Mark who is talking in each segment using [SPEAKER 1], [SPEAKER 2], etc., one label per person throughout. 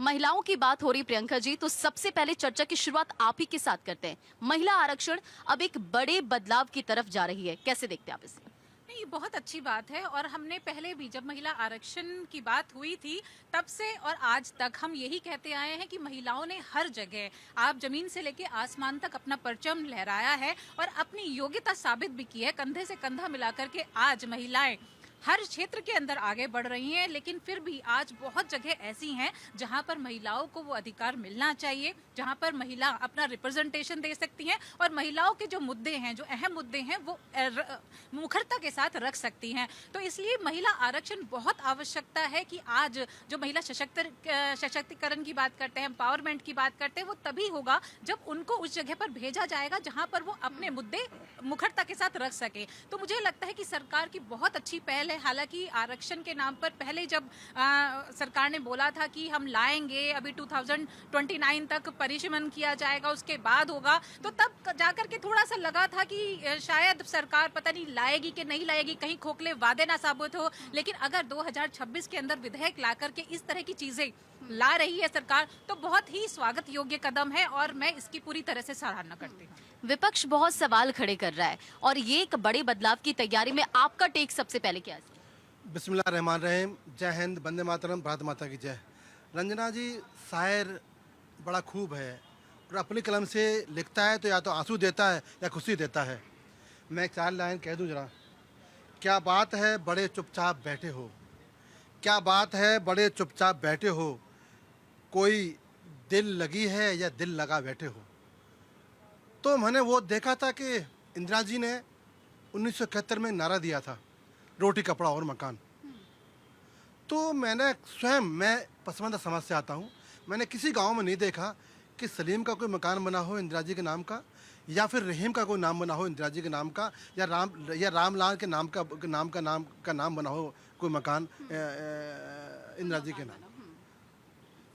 [SPEAKER 1] महिलाओं की बात हो रही प्रियंका जी, तो सबसे पहले चर्चा की शुरुआत आप ही के साथ करते हैं। महिला आरक्षण अब एक बड़े बदलाव की तरफ जा रही है, कैसे देखते हैं आप इसे?
[SPEAKER 2] नहीं, ये बहुत अच्छी बात है और हमने पहले भी जब महिला आरक्षण की बात हुई थी तब से और आज तक हम यही कहते आए हैं कि महिलाओं ने हर जगह आप जमीन से लेके आसमान तक अपना परचम लहराया है और अपनी योग्यता साबित भी की है। कंधे से कंधा मिलाकर के आज महिलाएं हर क्षेत्र के अंदर आगे बढ़ रही हैं, लेकिन फिर भी आज बहुत जगह ऐसी हैं जहां पर महिलाओं को वो अधिकार मिलना चाहिए, जहां पर महिला अपना रिप्रेजेंटेशन दे सकती हैं और महिलाओं के जो मुद्दे हैं, जो अहम मुद्दे हैं, वो मुखरता के साथ रख सकती हैं। तो इसलिए महिला आरक्षण बहुत आवश्यकता है कि आज जो महिला सशक्तिकरण की बात करते हैं, एम्पावरमेंट की बात करते हैं, वो तभी होगा जब उनको उस जगह पर भेजा जाएगा जहां पर वो अपने मुद्दे मुखरता के साथ रख सके। तो मुझे लगता है कि सरकार की बहुत अच्छी पहल है। हालांकि आरक्षण के नाम पर पहले जब सरकार ने बोला था कि हम लाएंगे, अभी 2029 तक परिशमन किया जाएगा, उसके बाद होगा, तो तब जाकर के थोड़ा सा लगा था कि शायद सरकार पता नहीं लाएगी कि नहीं लाएगी, कहीं खोखले वादे ना साबित हो। लेकिन अगर 2026 के अंदर विधेयक ला करके इस तरह की चीजें ला रही है सरकार, तो बहुत ही स्वागत योग्य कदम है और मैं इसकी पूरी तरह से सराहना करती हूँ।
[SPEAKER 1] विपक्ष बहुत सवाल खड़े कर रहा है और ये एक बड़े बदलाव की तैयारी में आपका टेक सबसे पहले क्या है?
[SPEAKER 3] बिस्मिल्लाह रहमान रहीम। जय हिंद, वंदे मातरम, भारत माता की जय। रंजना जी शायर बड़ा खूब है और अपनी कलम से लिखता है तो या तो आंसू देता है या खुशी देता है। मैं एक 4 लाइन कह दूं जरा। क्या बात है बड़े चुपचाप बैठे हो, क्या बात है बड़े चुपचाप बैठे हो, कोई दिल लगी है या दिल लगा बैठे हो। तो मैंने वो देखा था कि इंदिरा जी ने 1971 में नारा दिया था, रोटी कपड़ा और मकान। तो मैंने स्वयं, मैं पसमानदा समाज से आता हूँ, मैंने किसी गांव में नहीं देखा कि सलीम का कोई मकान बना हो इंदिरा जी के नाम का, या फिर रहीम का कोई नाम बना हो इंदिरा जी के नाम का, या रामलाल के नाम का नाम बना हो कोई मकान इंदिरा जी के नाम।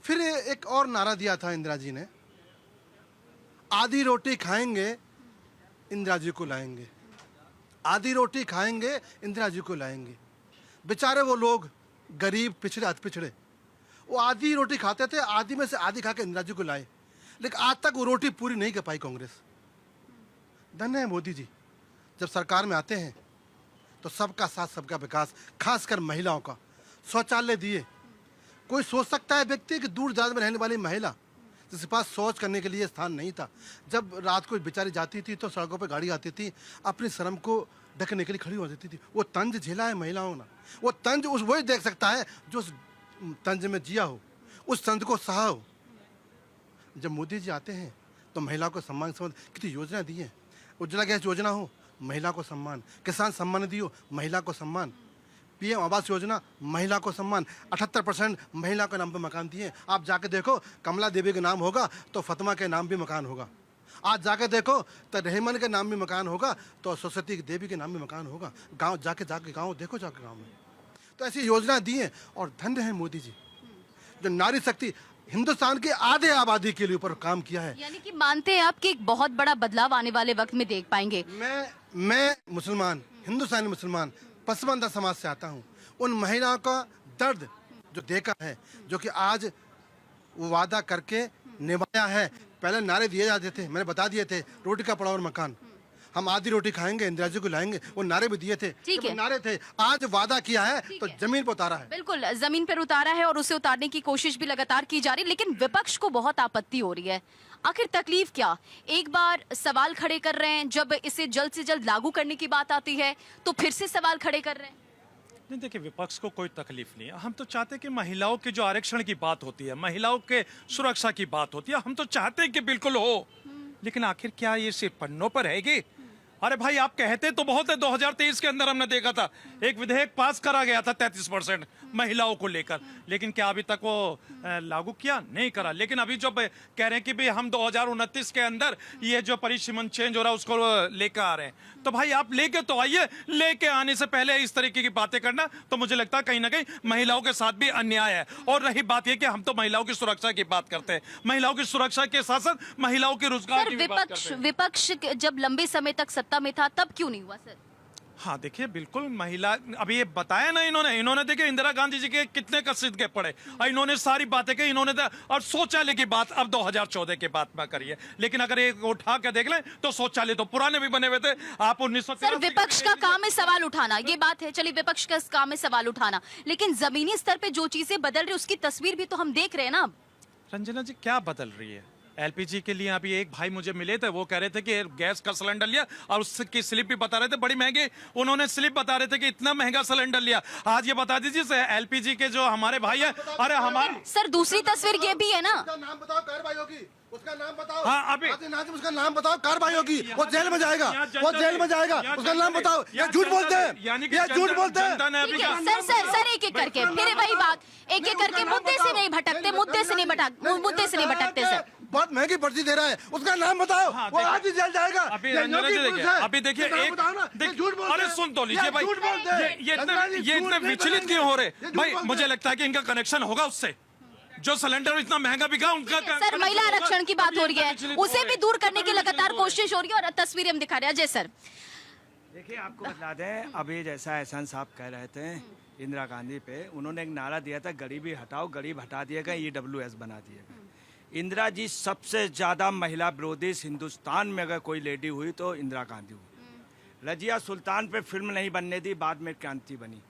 [SPEAKER 3] फिर एक और नारा दिया था इंदिरा जी ने, आधी रोटी खाएंगे इंदिरा जी को लाएंगे, आधी रोटी खाएंगे इंदिरा जी को लाएंगे। बेचारे वो लोग गरीब, पिछड़े, अति पिछड़े, वो आधी रोटी खाते थे, आधी में से आधी खा के इंदिरा जी को लाए, लेकिन आज तक वो रोटी पूरी नहीं कर पाई कांग्रेस। धन्य है मोदी जी, जब सरकार में आते हैं तो सबका साथ सबका विकास, खासकर महिलाओं का शौचालय दिए। कोई सोच सकता है व्यक्ति कि दूर दराज में रहने वाली महिला जिसके पास शौच करने के लिए स्थान नहीं था, जब रात को बेचारी जाती थी तो सड़कों पर गाड़ी आती थी, अपनी शर्म को ढकने के लिए खड़ी हो जाती थी। वो तंज झेला है महिलाओं ने, वो तंज उस वही देख सकता है जो उस तंज में जिया हो, उस तंज को सहा हो। जब मोदी जी आते हैं तो महिला को सम्मान संबंध कितनी योजना दी है। उज्ज्वला गैस योजना हो, महिला को सम्मान, किसान सम्मान निधि हो, महिला को सम्मान, पीएम आवास योजना, महिला को सम्मान, 78% महिला के नाम पे मकान दिए। आप जाके देखो, कमला देवी के नाम होगा तो फतिमा के नाम भी मकान होगा। आज जाके देखो तो रहमान के नाम भी मकान होगा तो सरस्वती देवी के नाम भी मकान होगा। गांव जाके गांव देखो, जाके गांव में तो ऐसी योजना दी है। और धन्य है मोदी जी जो नारी शक्ति हिंदुस्तान की आधे आबादी के लिए ऊपर काम किया है।
[SPEAKER 1] यानी कि मानते हैं आप कि एक बहुत बड़ा बदलाव आने वाले वक्त में देख पाएंगे?
[SPEAKER 3] मैं मुसलमान, हिंदुस्तानी मुसलमान, पसमानदा समाज से आता हूँ। उन महिलाओं का दर्द जो देखा है, जो कि आज वो वादा करके निभाया है। पहले नारे दिए जाते थे, मैंने बता दिए थे, रोटी का कपड़ा और मकान, हम आधी रोटी खाएंगे इंदिरा जी को लाएंगे, वो नारे भी दिए थे,
[SPEAKER 1] ठीक है,
[SPEAKER 3] नारे थे। आज वादा किया है तो जमीन पर उतारा है।
[SPEAKER 1] बिल्कुल जमीन पर उतारा है और उसे उतारने की कोशिश भी लगातार की जा रही है, लेकिन विपक्ष को बहुत आपत्ति हो रही है। आखिर तकलीफ क्या? एक बार सवाल खड़े कर रहे हैं, जब इसे जल्द से जल्द लागू करने की बात आती है तो फिर से सवाल खड़े कर रहे हैं।
[SPEAKER 4] नहीं, देखिए, विपक्ष को कोई तकलीफ नहीं है। हम तो चाहते हैं कि महिलाओं के जो आरक्षण की बात होती है, महिलाओं के सुरक्षा की बात होती है, हम तो चाहते हैं कि बिल्कुल हो। लेकिन आखिर क्या ये सिर्फ पन्नों पर रहेगी? अरे भाई, आप कहते तो बहुत है। 2023 के अंदर हमने देखा था एक विधेयक पास करा गया था 33% महिलाओं को लेकर, लेकिन क्या अभी तक वो लागू किया? नहीं करा। लेकिन अभी जो कह रहे हैं कि भाई हम 2029 के अंदर ये जो परिसीमन चेंज हो रहा है उसको लेकर आ रहे हैं, तो भाई आप लेके तो आइए। लेके आने से पहले इस तरीके की बातें करना तो मुझे लगता है कहीं ना कहीं महिलाओं के साथ भी अन्याय है। और रही बात ये कि हम तो महिलाओं की सुरक्षा की बात करते हैं, महिलाओं की सुरक्षा के साथ साथ महिलाओं के रोजगार की भी बात करते हैं।
[SPEAKER 1] विपक्ष जब लंबे समय तक सत्ता में था तब क्यों नहीं हुआ सर?
[SPEAKER 4] हाँ देखिए, बिल्कुल महिला, अभी ये बताया ना इन्होंने देखिए इंदिरा गांधी जी के कितने कसीद के पढ़े और इन्होंने सारी बातें कही, और शौचालय की बात अब 2014 के बाद में करिए, लेकिन अगर एक उठा के देख लें तो शौचालय तो पुराने भी बने हुए थे। आप 1900
[SPEAKER 1] सर, विपक्ष का काम है सवाल उठाना, ये बात है, चलिए विपक्ष का काम है सवाल उठाना, लेकिन जमीनी स्तर पे जो चीजें बदल रही उसकी तस्वीर भी तो हम देख रहे हैं ना।
[SPEAKER 4] रंजना जी, क्या बदल रही है? एलपीजी के लिए अभी एक भाई मुझे मिले थे, वो कह रहे थे कि गैस का सिलेंडर लिया और उसकी स्लिप भी बता रहे थे बड़ी महंगी, उन्होंने स्लिप बता रहे थे कि इतना महंगा सिलेंडर लिया। आज ये बता दीजिए एलपीजी के जो हमारे भाई है, अरे हमारे
[SPEAKER 1] सर दूसरी तस्वीर ये भी है ना,
[SPEAKER 3] उसका नाम बताओ, कार्रवाई होगी, उसका नाम बताओ।
[SPEAKER 4] हाँ, अभी
[SPEAKER 3] नाजिम, उसका नाम बताओ, कार्रवाई होगी, वो जेल में जाएगा, वो जेल में जाएगा, उसका नाम बताओ। ये झूठ बोलते हैं, ये झूठ बोलते हैं।
[SPEAKER 1] ठीक है सर एक एक करके फिर वही बात, एक एक करके मुद्दे से नहीं भटकते, मुद्दे से नहीं भटकते सर।
[SPEAKER 3] बहुत महंगी पर्ची दे रहा है, उसका नाम बताओ।
[SPEAKER 4] हाँ,
[SPEAKER 3] वो आज ही जेल जाएगा।
[SPEAKER 4] अभी रंजना जी देखिए, अभी देखिए अरे सुन तो लीजिए भाई, ये इतने विचलित क्यों हो रहे भाई? मुझे लगता है कि इनका कनेक्शन होगा उससे, जो सिलेंडर इतना महंगा बिका उनका।
[SPEAKER 1] सर महिला आरक्षण की बात हो रही है, उसे भी दूर करने की लगातार कोशिश हो रही है और तस्वीरें हम दिखा रहे हैं। अजय सर
[SPEAKER 5] देखिए, आपको बता दें, अभी जैसा एहसान साहब कह रहे थे इंदिरा गांधी पे, उन्होंने एक नारा दिया था, गरीबी हटाओ, गरीब हटा दिएगा, EWS बना दिएगा। इंदिरा जी सबसे ज्यादा महिला विरोधी हिंदुस्तान में अगर कोई लेडी हुई तो इंदिरा गांधी हुई। रजिया सुल्तान पे फिल्म नहीं बनने दी, बाद में क्रांति बनी।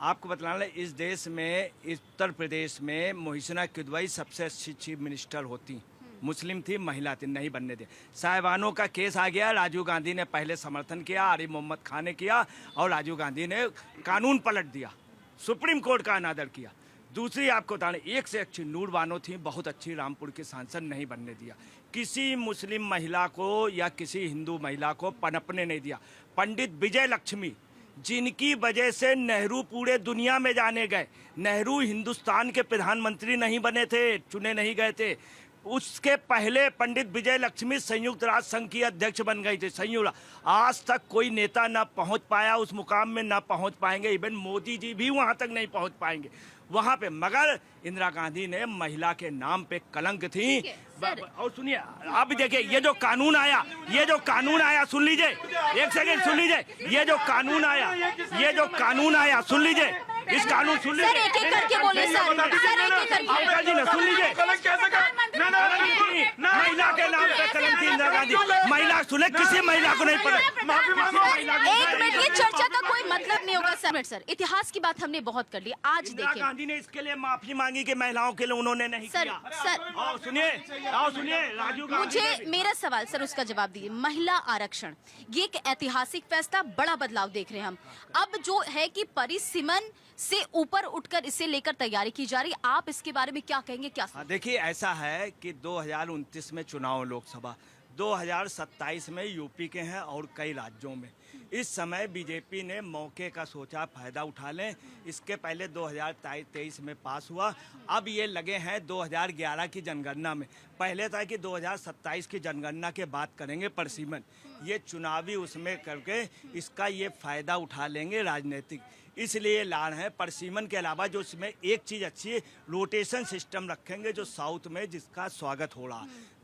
[SPEAKER 5] आपको बतलाना, इस देश में उत्तर प्रदेश में मोहसिना किदवई सबसे अच्छी चीफ मिनिस्टर होती, मुस्लिम थी, महिला थी, नहीं बनने दे। साहिबानों का केस आ गया, राजीव गांधी ने पहले समर्थन किया, आरिफ मोहम्मद खान ने किया और राजीव गांधी ने कानून पलट दिया, सुप्रीम कोर्ट का अनादर किया। दूसरी आपको बताना, एक से अच्छी नूर बानो थी, बहुत अच्छी, रामपुर की सांसद, नहीं बनने दिया। किसी मुस्लिम महिला को या किसी हिंदू महिला को पनपने नहीं दिया। पंडित विजय लक्ष्मी, जिनकी वजह से नेहरू पूरे दुनिया में जाने गए, नेहरू हिंदुस्तान के प्रधानमंत्री नहीं बने थे, चुने नहीं गए थे, उसके पहले पंडित विजय लक्ष्मी संयुक्त राष्ट्र संघ की अध्यक्ष बन गई थी। संयुक्त, आज तक कोई नेता ना पहुंच पाया उस मुकाम में, ना पहुंच पाएंगे, इवन मोदी जी भी वहां तक नहीं पहुंच पाएंगे वहां पे। मगर इंदिरा गांधी ने महिला के नाम पे कलंक थी। और सुनिए, आप देखिए, ये जो कानून आया, सुन लीजिए, एक सेकंड सुन लीजिए, ये जो कानून आया, सुन लीजिए, इस कानून सुन लीजिए,
[SPEAKER 1] सर एक एक करके बोलिए सर एक एक करके
[SPEAKER 5] जी ने सुन लीजिए, महिला के नाम पे कलंक थी इंदिरा गांधी। महिला सुने, किसी महिला को नहीं पता।
[SPEAKER 1] एक मिनट, ये चर्चा का कोई मतलब नहीं होगा सर। इतिहास की बात हमने बहुत कर ली, आज
[SPEAKER 5] इंदिरा
[SPEAKER 1] देखिए
[SPEAKER 5] गांधी ने इसके लिए माफी मांगी कि महिलाओं के लिए उन्होंने नहीं किया। आओ सुनिए, राजीव गांधी
[SPEAKER 1] मुझे मेरा सवाल सर उसका जवाब दीजिए। महिला आरक्षण, ये एक ऐतिहासिक फैसला, बड़ा बदलाव देख रहे हैं हम। अब जो है कि परिसीमन से ऊपर उठकर इसे लेकर तैयारी की जा रही, आप इसके बारे में क्या कहेंगे? क्या
[SPEAKER 5] देखिए, ऐसा है कि 2029 में चुनाव लोकसभा, 2027 में यूपी के हैं और कई राज्यों में। इस समय बीजेपी ने मौके का सोचा फायदा उठा लें। इसके पहले 2023 में पास हुआ, अब ये लगे हैं 2011 की जनगणना में। पहले था कि 2027 की जनगणना के बाद करेंगे परसीमन, ये चुनावी उसमें करके इसका ये फायदा उठा लेंगे राजनीतिक, इसलिए ऐलान है। परसीमन के अलावा जो इसमें एक चीज़ अच्छी है, रोटेशन सिस्टम रखेंगे जो साउथ में, जिसका स्वागत हो रहा।